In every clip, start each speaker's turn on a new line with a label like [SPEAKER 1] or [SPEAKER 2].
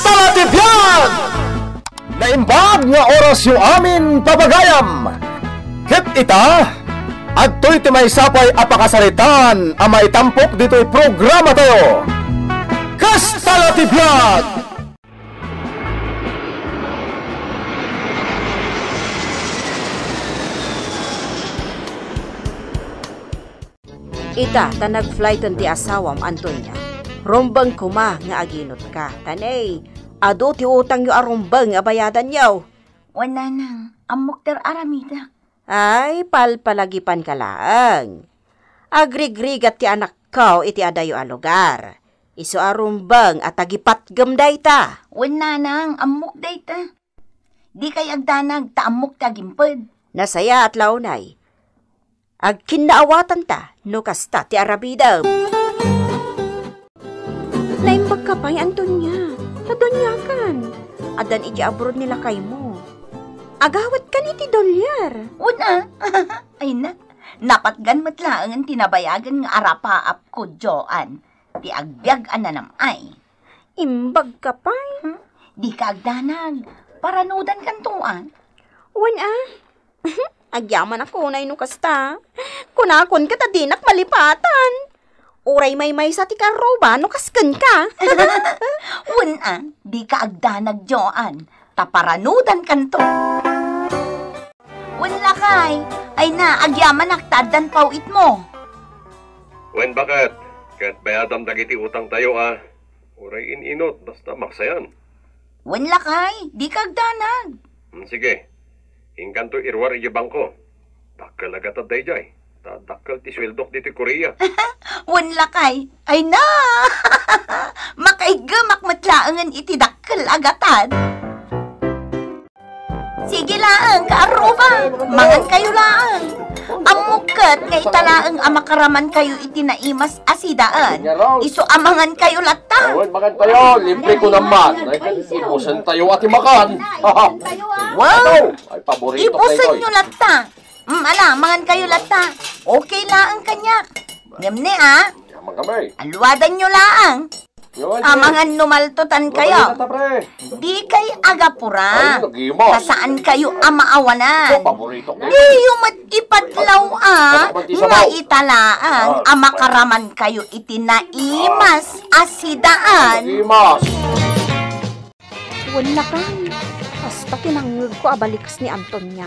[SPEAKER 1] Kastalatipyan! Naimbag nga oras yung amin papagayam. Kit ita, adto'y timay sapay apakasalitan ang maitampok dito'y programa tayo. Kastalatipyan!
[SPEAKER 2] Ita, ta nag-flighton ti asawam, Antonia. Rombang kuma nga aginot ka. Tanay, ado ti utang yu arumbang nga bayadan yaw.
[SPEAKER 3] Wala nang, amok ter aramida.
[SPEAKER 2] Ay, palpalagipan ka lang. Agrig-rigat ti anak ko iti adayo a lugar. Isu arumbang at agipat gamday ta.
[SPEAKER 3] Wala nang, amok dayta. Di kay agdanag, ta amok tagimpad.
[SPEAKER 2] Nasaya at launay. Agkinaawatan ta, no kasta ti arabidam. Naimbag ka pa'y, Antonia. Tadonyakan. Adan iti abroad nila kay mo. Agawat ka ni ti dolyar.
[SPEAKER 3] Una, ay na. Napatgan matlaangan tinabayagan nga arapaap ko, Joan. Ti agbyag ananam ay.
[SPEAKER 2] Imbag ka pa'y.
[SPEAKER 3] Di ka agdanag. Paranudan kantuan.
[SPEAKER 2] Wan Agyaman ako na ino kasta. Kunakon ka tadinak malipatan. Uray may sa ti karoba no kasken ka.
[SPEAKER 3] Una, di ka agdanag, Joan. Taparanudan kanto. Wala kay. Ay na, agyaman aktadan pawit mo.
[SPEAKER 4] Wen bakit? Kahit bayadam dagiti utang tayo Uray inot, basta maksayan.
[SPEAKER 3] Wala kay, di ka agdanag.
[SPEAKER 4] Sige. Ingkanto irwar iya bangko. Dakkel agatad dayjay. Dakkel ti sweldok diti Korea.
[SPEAKER 3] Wala kay. Ay na! Makaigamak matlaangan iti dakkel agatad. Sige laang, kaaruba. Mangan kayo laang. Amukat nga italaang amakaraman kayo iti naimas asidaan. Iso amangan kayo lata.
[SPEAKER 5] Awan, makan tayo. Libre ko naman. Ipusan tayo at makan.
[SPEAKER 3] Wow!
[SPEAKER 5] Ay, paborito
[SPEAKER 3] Ipusan nyo lata. Ala, mangan kayo lata. Okay laang kanyak. Ngemne
[SPEAKER 5] Yaman kami.
[SPEAKER 3] Alwadan nyo laang. Amangan numaltutan kayo. Di kay agapura. Kasaan kayo amaawanan.
[SPEAKER 5] Paborito ko.
[SPEAKER 3] Di yumat ipatlaw nga italaang amakaraman kayo itinaimas asidaan.
[SPEAKER 5] Imas.
[SPEAKER 2] Wala ka. Basta kinangag ko abalikas ni Antonia.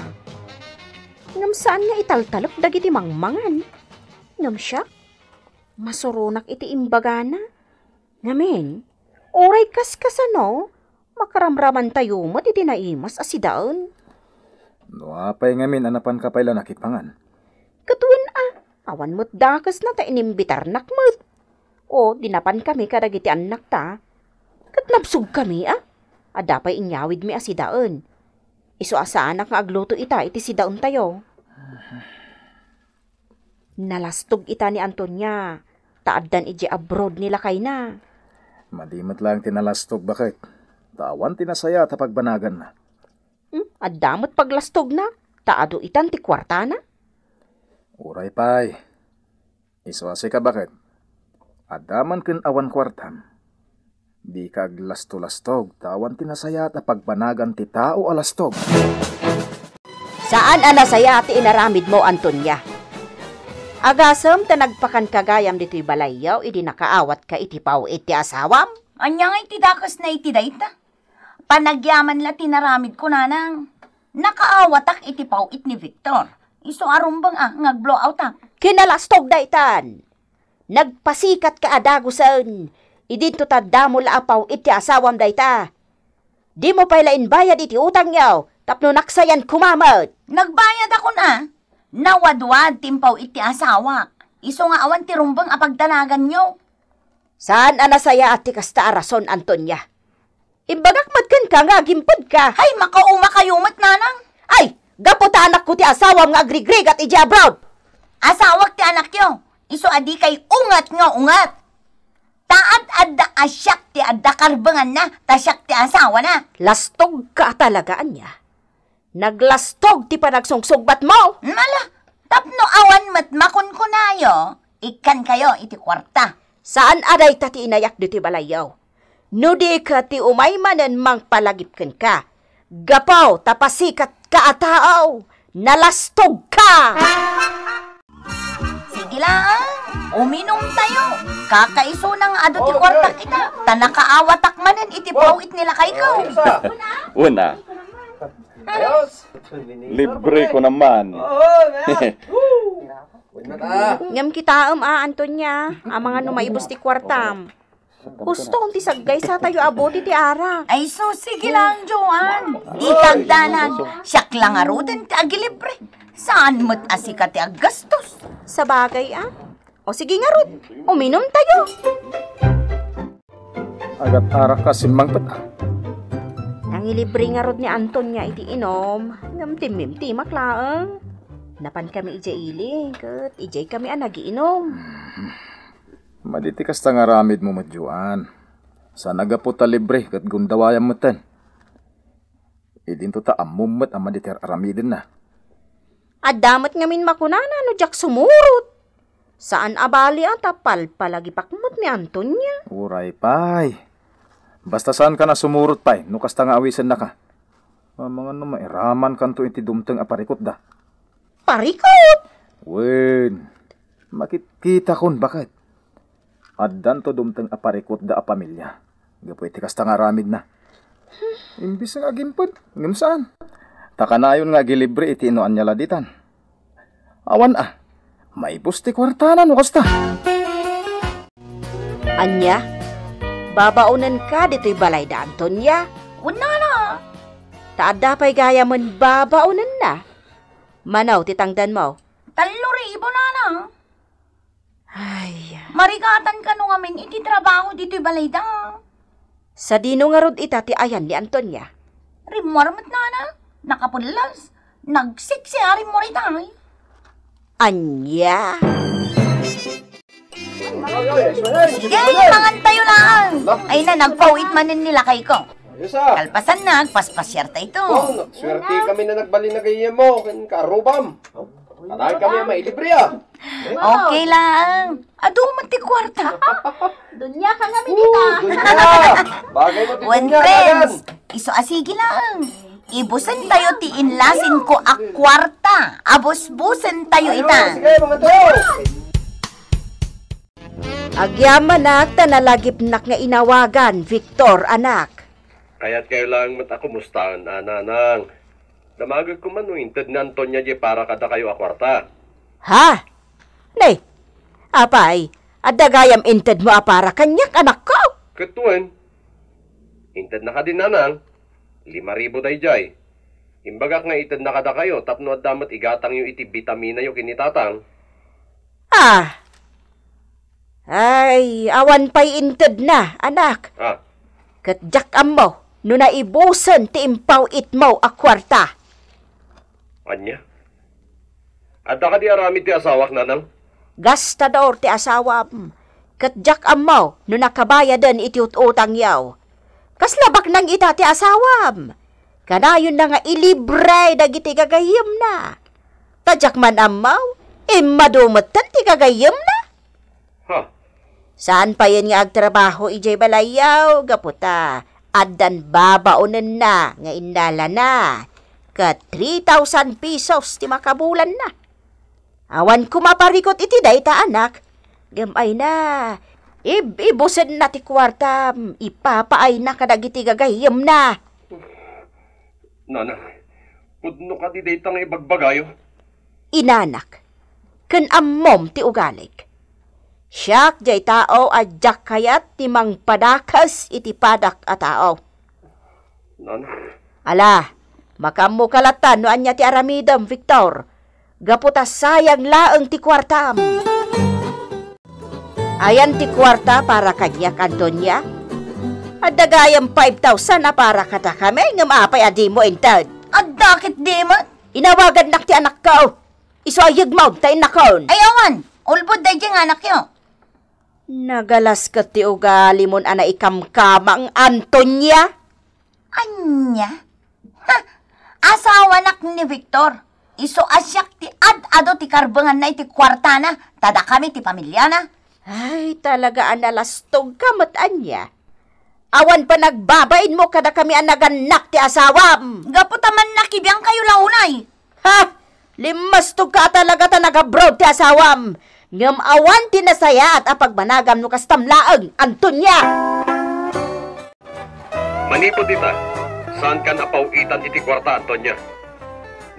[SPEAKER 2] Ngam saan nga italtalok dagiti mangmangan. Ngam siya. Masurunak iti imbagana. Ngamin, oray kas-kasano, makaramraman tayo mo iti naimas asidaan.
[SPEAKER 1] No, apay ngamin anapan ka pala nakipangan.
[SPEAKER 2] Katuan awan mo't dakas na ta inimbitar nakmat. O, dinapan kami kadagiti anak ta. Katnabsug kami adapay inyawid mi asidaan. Isu asaanak nga agluto ita iti sidaon tayo. Nalastog ita ni Antonia. Taaddan iji abroad nila kay na.
[SPEAKER 1] Madimat lang tinalastog bakit? Tawan tinasaya tapag banagan na.
[SPEAKER 2] Addamot paglastog na. Taado itan ti kwarta na.
[SPEAKER 1] Uray pay. Iswasi ka bakit? Adaman ken awan kwartam. Di ka aglasto-lastog. Tawan tinasaya tapag banagan ti tao alastog.
[SPEAKER 2] Saan anasaya ti inaramid mo, Antonia? Agasam ta nagpakan kagayam dito'y balayaw, idi nakaawat ka iti pao iti asawam?
[SPEAKER 3] Anya nga iti dakas na iti dayta. Panagyaman la tinaramid ko nanang. Nakaawatak iti pao it ni Victor. Iso arumbang ngag-blow out
[SPEAKER 2] Kinalastog daytan. Nagpasikat ka adagusan. Idinto ta damo la apaw iti asawam dayta. Di mo pailain bayad iti utang yaw, tapno naksayan kumamad.
[SPEAKER 3] Nagbayad ako na. Nawadwad timpaw iti asawak. Iso nga awan ti rumbang apagdanagan nyo.
[SPEAKER 2] Saan anasaya at ti kasta arason, Antonia? Imbagak matkan ka nga, gimpod ka.
[SPEAKER 3] Ay, makauma kayumat nanang.
[SPEAKER 2] Ay, gaputa anak ko ti asawam nga agrigrig at iji abroad.
[SPEAKER 3] Asawak ti anak yo. Iso adi kay ungat nga ungat. Taat adda asyak ti adda karbangan na, tasyak ti asawa na.
[SPEAKER 2] Lastog ka talagaan niya. Naglastog ti panagsungsugbat mo.
[SPEAKER 3] Mala, tapno awan matmakon ko nayo, ikan kayo iti kwarta.
[SPEAKER 2] Saan aday tati inayak diti balayaw? No di ka ti umaymanen mang palagipken ka. Gapaw tapasikat ka ataaw. Nalastog ka!
[SPEAKER 3] Sige lang, uminom tayo. Kakaiso ng ado ti kwarta kita. Tanakaawatak manen iti pawit nila kay ko.
[SPEAKER 5] Una. Libre ko naman.
[SPEAKER 2] Ngam kita Antonia, ang mga numaibos ti kwartam. Gusto kong tisaggay sa tayo aboti ti ara.
[SPEAKER 3] Ay so, sige lang, Joan. Di kagdanan. Siyak lang arudan ti agilibre. Saan mo't asika ti aggastos?
[SPEAKER 2] Sa bagay O sige nga Rod, uminom tayo.
[SPEAKER 1] Agat arak ka simang pata.
[SPEAKER 2] Nangilibre nga Rod ni Antonia iti inom. Ngam timim-timak laang. Napan kami ijay kat ijay kami nagiinom.
[SPEAKER 1] Maditikas ta nga ramid mo madjuan. Sa nagaputa libre kat gundawayam matan. Idinto ta amumat ang maditer aramidin na.
[SPEAKER 2] Adamat ngamin makunana no jak sumurot. Saan abali ang tapal palagi pakmot ni Antonia?
[SPEAKER 1] Uray pay. Basta saan ka na sumurot pay, nukas ta nga awisan na ka. Mga mairaman kanto iti dumteng aparikot da.
[SPEAKER 2] Parikot!
[SPEAKER 1] Wen, makikita kon bakit? Addan to dumteng aparikot da a pamilya. Gapoy tikas ta nga ramid na. Imbis nga gimpod, ngem saan? Takanayon nga gilibre iti inoan niya laditan. Awan may busti kwartanan nukas ta.
[SPEAKER 2] Anya, babaunan ka dito'y balay da Antonia.
[SPEAKER 3] Una na.
[SPEAKER 2] Taada pa'y gaya man babaunan na. Manaw, titangdan mo.
[SPEAKER 3] 3,000 na na.
[SPEAKER 2] Ay,
[SPEAKER 3] Marigatan ka nung amin iti trabaho dito'y balayda.
[SPEAKER 2] sa dino nga rod ita ti ayan ni Antonia.
[SPEAKER 3] Rimwarmat na na. Nakapulas. Nagsiksi mo rin tayo.
[SPEAKER 2] Anya?
[SPEAKER 3] Sige, mangan tayo lang. Ay na, nagpawit manin nila kay ko. Kalpasan na, paspasyarta ito.
[SPEAKER 5] Swerte kami na nagbali na kayo mo. Karubam. Patay kami ang mailibre
[SPEAKER 3] Okay lang. Ado, mati kwarta. Dunya ka nga
[SPEAKER 5] Bagay mo
[SPEAKER 3] When friends, iso asigi lang. Ibusan tayo ti inlasin ko a kwarta. Abos-busan tayo ita.
[SPEAKER 5] Sige, mga tayo.
[SPEAKER 2] Agyaman na nalagipnak nga inawagan, Victor, anak.
[SPEAKER 4] Kaya't kayo lang matakumustahan, ananang. Damagag ko man no, inted na Antonia di para kada kayo akwarta.
[SPEAKER 2] Ha? Nay, apay, adagayam inted mo apara kanyak anak ko.
[SPEAKER 4] Ketuan, inted na ka din nanang, 5,000 day jay. Imbagak nga ited na kada kayo, tapno at damat igatang yung iti vitamina yung kinitatang.
[SPEAKER 2] Ay, awan pa'y inted na, anak. Katjak mo, no naibusan ti impaw it mo a kwarta.
[SPEAKER 4] Anya? Adda ka di arami ti asawak nanang?
[SPEAKER 2] Gastador ti asawam. Katjak mo, no nakabayadan iti utang yaw. Kaslabak nang ita ti asawam. Kanayon na nga ilibre dagiti gagayim na. Tadjak man amaw, madumatan ti gagayim na. Saan pa yan nga agtrabaho ijay balayaw, gaputa? Addan babaunan na, nga indala na. Ka 3,000 pesos ti makabulan na. Awan kumaparikot iti dayta anak. Gamay na. Ibusen na ti kwarta, ipapaay na kadagiti gagayim na.
[SPEAKER 4] Nanang, pudno ka di daytang ibagbagayo?
[SPEAKER 2] Inanak, ken ammom ti ugalig. Siyak jay tao adjak kayat ti mang padakas iti padak a tao.
[SPEAKER 4] Nanang,
[SPEAKER 2] Ala, makamu kalatan no anya ti aramidam, Victor. Gaputa sayang laeng ti kwartam. Ayan ti kwarta para kanyak, Antonia. Adagayam 5,000 na para kata kami, ngam apay adi mo intad.
[SPEAKER 3] Adakit di man.
[SPEAKER 2] Inawagan nak ti anak ko. Isuayag mo, tayo nakon.
[SPEAKER 3] Ayawan, ulbod day diyang anak yo.
[SPEAKER 2] Nagalas ka ti ugali mon ana ikamkamang Antonia.
[SPEAKER 3] Anya? Asawa nak ni Victor. Iso asyak ti ad-ado ti karbangan na iti kwarta na. Tada kami ti pamilya na.
[SPEAKER 2] Ay, talaga analastog ka matanya. Awan pa nagbabain mo kada kami ang naganak ti asawam.
[SPEAKER 3] Gaputaman nakibiyang kayo launay.
[SPEAKER 2] Ha? Limastog ka talaga ta nag-abroad ti asawam. Ngam awan ti nasaya at apagbanagam no kastamlaang, Antonia.
[SPEAKER 4] Manipod ita, saan ka napauitan iti kwarta, Antonia?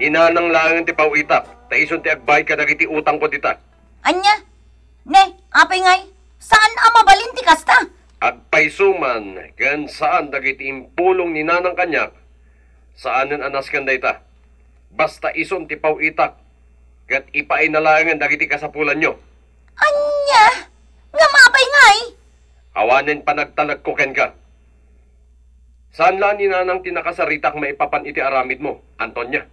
[SPEAKER 4] Ninanang lang ti pauitap, taison ti agbay ka dagiti utang ko dita.
[SPEAKER 3] Anya? Ne, apay ngay, saan ang mabalin ti kasta?
[SPEAKER 4] Agpaysuman, gan saan dagiti impulong ni nanang kanyak, saanen anas kanda ita. Basta ison ti pauitak, kat ipainalangan dagiti kasapulan nyo.
[SPEAKER 3] Anya? Nga mapay ngay?
[SPEAKER 4] Awanen pa nagtalag ko ken ka. Saan lang ni nanang tinakasaritak maipapan iti aramid mo, Antonia?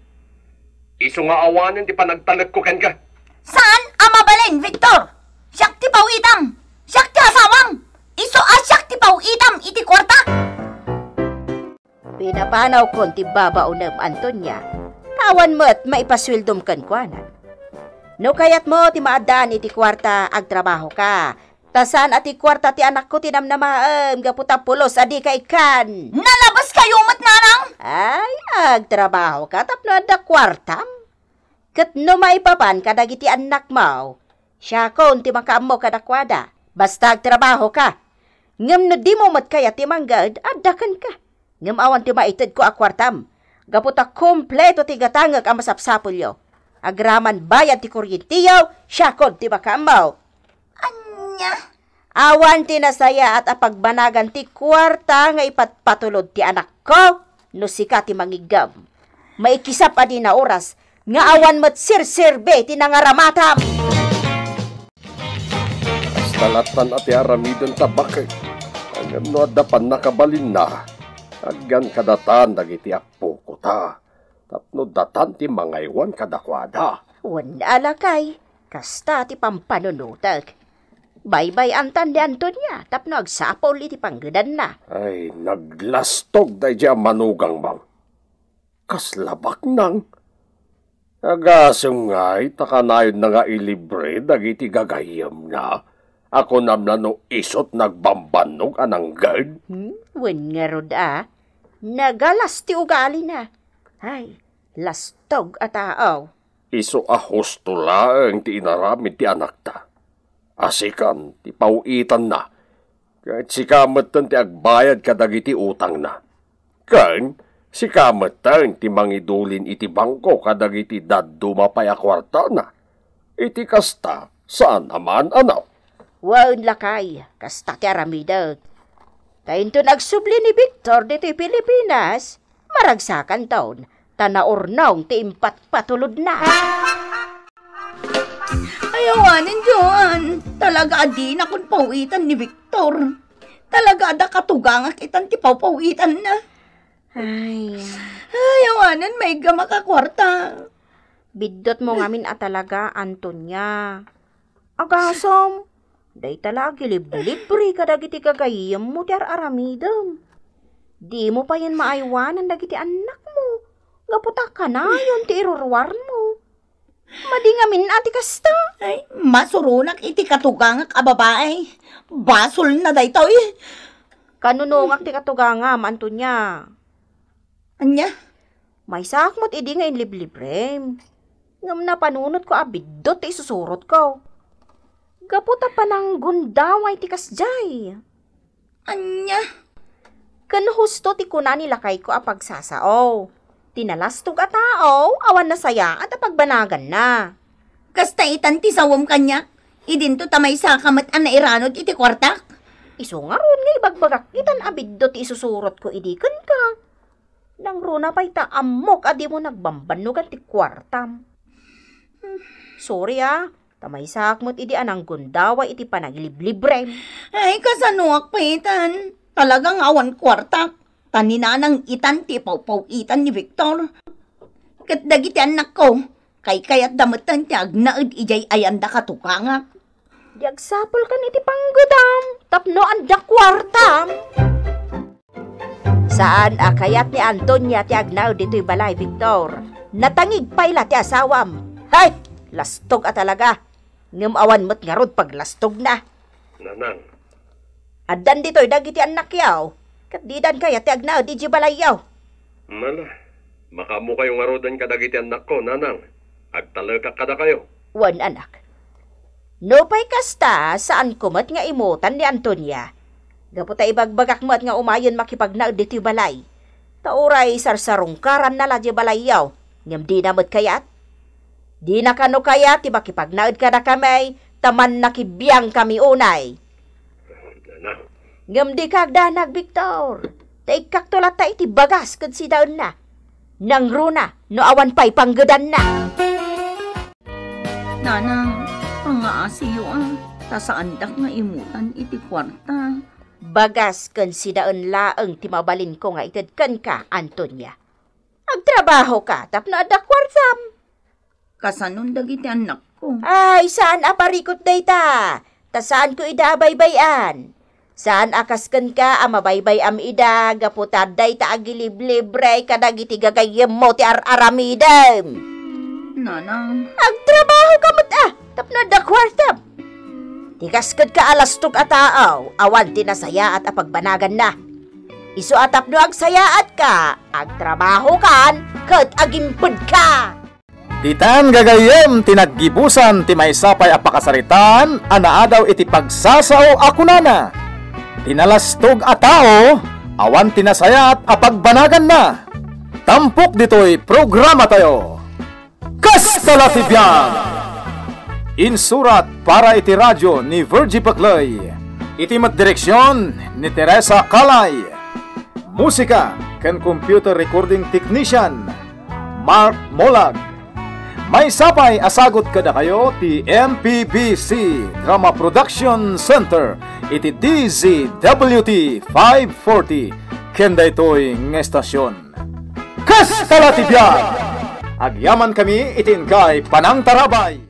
[SPEAKER 4] Iso nga awanen ti panagtalag ko ken ka.
[SPEAKER 3] Saan ang mabalin, Victor? Siyak ti pauitam! Siyak ti asawang! Iso asyak ti pauitam iti kwarta!
[SPEAKER 2] Pinapanaw kon ti babaunam, Antonia. Awan mo't maipaswildom kan kwanan. No kayat mo ti maadaan iti kwarta agtrabaho ka. Tasan ati kwarta ti anak ko tinamnamaam gaputa pulos adi ka ikan.
[SPEAKER 3] Nalabas kayo mat nanang!
[SPEAKER 2] Ay, agtrabaho ka tapno adda kwartam. Kat no maipapan kadagiti anak mo, siya kon ti makaammo kadakwada. Basta agtrabaho ka. Ngam no di mo mat kaya ti manggad, addakan ka. Ngam awan ti maitid ko akwartam. Gaputa kompleto ti gatangag ang masapsapulyo. Agraman bayad ti kuryentiyaw, siya kon ti makaammo.
[SPEAKER 3] Anya?
[SPEAKER 2] Awan ti nasaya at apagbanagan ti kwarta nga ipatpatulod ti anak ko, no sika ti mangigam. Maikisap adi na oras, nga awan mo't sirsirbe ti nangaramatam.
[SPEAKER 5] Talatan at aramidon tabak. Hanggang no adapan nakabalin na. Hanggang kadatan dagiti apo ko ta. Tapno datan ti mangaywan kadakwada.
[SPEAKER 2] Wala alakay, kasta ti pampanunutag. Baybay antan di Antonia, tapno agsapol iti panggadan na.
[SPEAKER 5] Ay, naglastog da dya manugang mang. Kaslabak nang. Agasong nga'y takanayon na nga ilibre dagiti gagayam na. Ako namna no isot nagbambanog anang guard.
[SPEAKER 2] Wen nga rod nagalas ti ugali na. Ay, lastog at taaw.
[SPEAKER 5] Iso ahos tulaang ti inaramid ti anak ta. Asikan ti pauitan na. Kahit si kamatan ti agbayad kadagiti utang na. Kan si kamatan ti mangidulin iti bangko kadagiti daduma pay akwarta na. Iti kasta saan naman anaw?
[SPEAKER 2] Waun lakay, kasta ti aramidag. Kainto nagsubli ni Victor dito Pilipinas, maragsakan taon, tanaornong ti impat patulod na.
[SPEAKER 3] Ayawanin, Joan. Talaga adi na kung pauwitan ni Victor. Talaga ada katugangak itan ti pauwitan na.
[SPEAKER 2] Ay,
[SPEAKER 3] Ayawanin, may gamakakwarta.
[SPEAKER 2] bidot mo ngamin at talaga, Antonia. Agasom, day talaga libre ka dagiti kagayam mo ti aramidam. Di mo pa yan maaywanan dagiti anak mo. Gaputa ka na yun ti irurwar mo. Madingamin ati kasta.
[SPEAKER 3] Ay, masurunak iti katugangak a babae. Basol na daytoy.
[SPEAKER 2] Kanunungak ti katugangam, Antonia.
[SPEAKER 3] Anya?
[SPEAKER 2] May sakmot idi nga inliblibre. Ngam na panunot ko abidot ti isusurot ko. Gaputa pa ng gundaway ti kasjay.
[SPEAKER 3] Anya?
[SPEAKER 2] Kan husto ti kuna nilakay ko apagsasao. Tinalastog a tao, awan na saya at apagbanagan na.
[SPEAKER 3] Kasta itan ti sawom kanya. Idinto tamay sa kamat an nairanod iti kwartak.
[SPEAKER 2] Iso nga ron nga ibagbagak itan abiddo ti isusurot ko idikan ka. Nang runa pa'y taamok adi mo nagbambanugan ti kwartam. Sorry tamay sakmot idi anang gundawa iti panaglib-libre.
[SPEAKER 3] Ay, kasanuak pa itan. Talagang awan kwartak. Taninanang itan ti paupawitan ni Victor. Kat dagiti anak ko, kayat damutan ti agnaed ijay ayanda katukangak.
[SPEAKER 2] Diagsapol kan iti panggudam, tapno anda kwartam. Saan akayat ni Antonia ti agnaw dito'y balay, Victor? Natangig pa'y ti asawam. Hay! Lastog talaga. Ngam awan mo't nga rod pag lastog na.
[SPEAKER 4] Nanang,
[SPEAKER 2] Addan dito'y dagiti anak yaw. Katdidan kaya ti agna di balayaw.
[SPEAKER 4] Mala, makamu kayo nga rodan kadagiti anak ko, nanang. Agtalaka kada kayo.
[SPEAKER 2] Wan anak. No pa'y kasta saan kumat nga imutan ni Antonia. Gaputa ibagbagak mat nga umayon makipagnaod diti balay. Tauray sarsarungkaran na la di balayaw. Ngam di namot kayat. Di na kano kayat ti makipagnaod ka na kami. Taman nakibiyang kami unay.
[SPEAKER 4] Nanang,
[SPEAKER 2] Ngam di kagdanag, Victor. Taikak tulat ta iti bagas kad si daon na. Nang runa, no awan pa'y panggadan na.
[SPEAKER 3] Nanang, pangaasiyo tasaandak nga imutan iti kwarta.
[SPEAKER 2] Bagas kan si daon laeng ti mabalin ko nga itadkan ka, Antonia. Agtrabaho ka, tapno ada kwartam.
[SPEAKER 3] Kasanon dagiti anak ko.
[SPEAKER 2] Ay, saan aparikot dayta? Ta saan ko ida baybayan? Saan akasken ka amabaybay am ida gaputad dayta agiliblibre kadagiti gagayem mo ti aramidem.
[SPEAKER 3] Nanang,
[SPEAKER 2] Agtrabaho ka mat tapno da kwartam. Tikasked ka alastok ataaw, awan tinasaya at apagbanagan na. Isu atap no agsayaat ka, agtrabaho kan, kat agimpud ka.
[SPEAKER 1] Titan gagayem tinaggibusan ti maysapay apakasaritan, anaadaw iti pagsasao ako nana. Tinalastog a tao, awan tinasayat apagbanagan na. Tampok dito'y programa tayo. Kastalatibyang! Insurat para iti radyo ni Virgie Paclay. Iti direksyon ni Teresa Calay. Musika ken computer recording technician Mark Molag. May sapay asagot kada kayo ti MPBC Drama Production Center iti DZWT 540 kenda ito'y ng estasyon. Kastalatibyang! Agyaman kami itin kay Panang Tarabay.